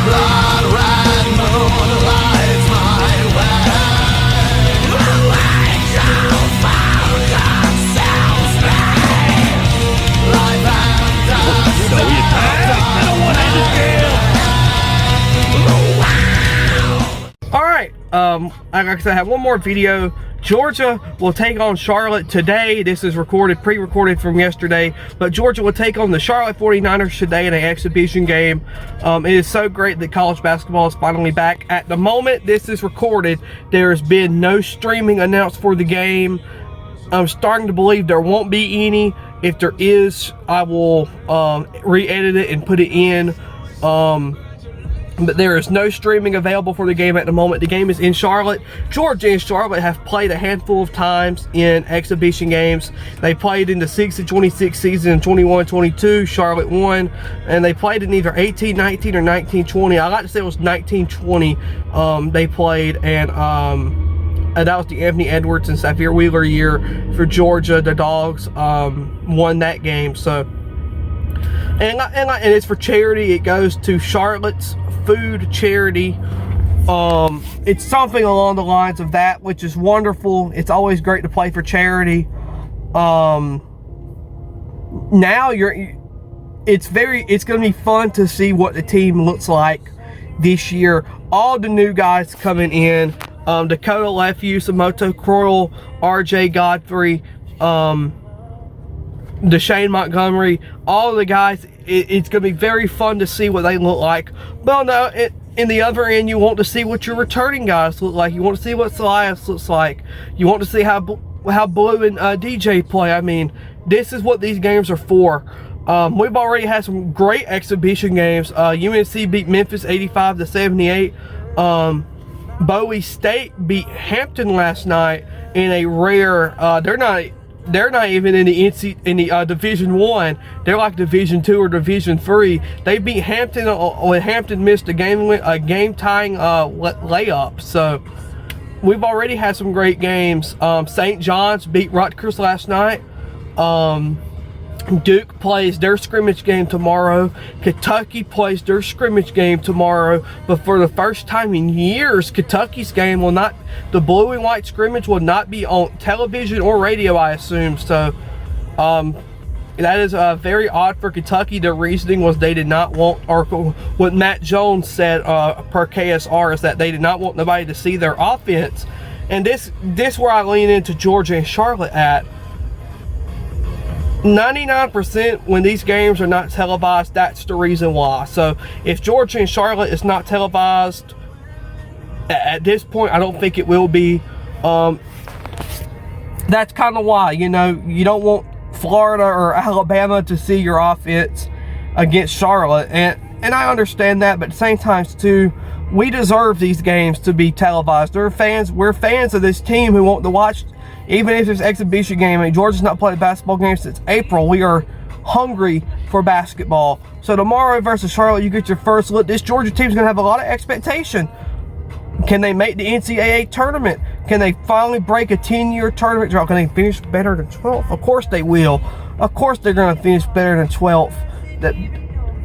Blood red moon lights my way. Angel found themselves me. Life and death. All right, like I said, I have one more video. Georgia will take on Charlotte today. This is recorded, pre-recorded from yesterday, but Georgia will take on the Charlotte 49ers today in an exhibition game. It is so great that college basketball is finally back. At the moment this is recorded, there has been no streaming announced for the game. I'm starting to believe there won't be any. If there is, I will re-edit it and put it in. But there is no streaming available for the game at the moment. The game is in Charlotte. Georgia and Charlotte have played a handful of times in exhibition games. They played in the 6-26 season in 21-22. Charlotte won. And they played in either 18-19 or 19-20. I like to say it was 19-20 they played. And that was the Anthony Edwards and Saphir Wheeler year for Georgia. The Dogs won that game. So, and it's for charity. It goes to Charlotte's food charity. It's something along the lines of that, which is wonderful. It's always great to play for charity. Now it's going to be fun to see what the team looks like this year. All the new guys coming in, Dakota Lefew, Samoto Croyle, RJ Godfrey, Deshane Montgomery, all the guys. It's going to be very fun to see what they look like. Well, no, in the other end, you want to see what your returning guys look like. You want to see what Elias looks like. You want to see how Blue and DJ play. I mean, this is what these games are for. We've already had some great exhibition games. UNC beat Memphis 85-78. Bowie State beat Hampton last night in a rare. They're not even in the Division 1. They're like Division 2 or Division 3. They beat Hampton when Hampton missed a game tying layup. So we've already had some great games. St. John's beat Rutgers last night. Duke plays their scrimmage game tomorrow. Kentucky plays their scrimmage game tomorrow. But for the first time in years, Kentucky's game will not, the blue and white scrimmage will not be on television or radio, I assume. So that is very odd for Kentucky. Their reasoning was they did not want, or what Matt Jones said per KSR, is that they did not want nobody to see their offense. And this where I lean into Georgia and Charlotte at. 99% when these games are not televised, that's the reason why. So if Georgia and Charlotte is not televised at this point, I don't think it will be. That's kind of why, you know, you don't want Florida or Alabama to see your offense against Charlotte, and I understand that, but at the same time too, we deserve these games to be televised. We're fans of this team who want to watch. Even if it's an exhibition game, I mean, Georgia's not played a basketball game since April. We are hungry for basketball. So tomorrow versus Charlotte, you get your first look. This Georgia team's going to have a lot of expectation. Can they make the NCAA tournament? Can they finally break a 10-year tournament drought? Can they finish better than 12th? Of course they will. Of course they're going to finish better than 12th.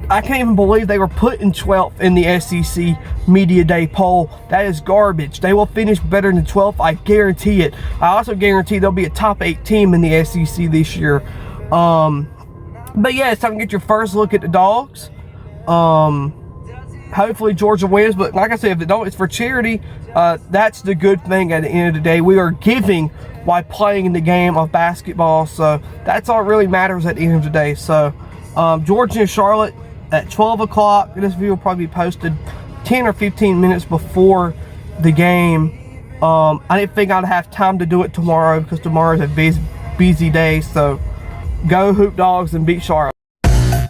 I can't even believe they were put in 12th in the SEC Media Day poll. That is garbage. They will finish better than 12th. I guarantee it. I also guarantee they'll be a top 8 team in the SEC this year. But yeah, it's time to get your first look at the Dogs. Hopefully Georgia wins, but like I said, if they don't, it's for charity. That's the good thing at the end of the day. We are giving while playing the game of basketball, so that's all that really matters at the end of the day. So Georgia and Charlotte at 12 o'clock. This video will probably be posted 10 or 15 minutes before the game. I didn't think I'd have time to do it tomorrow because tomorrow's a busy day. So go Hoop Dogs and beat Charlotte. Dogs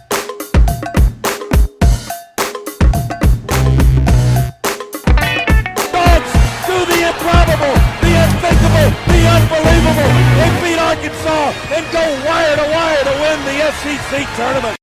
do the improbable, the unthinkable, the unbelievable. They beat Arkansas and go wire to win the SEC tournament.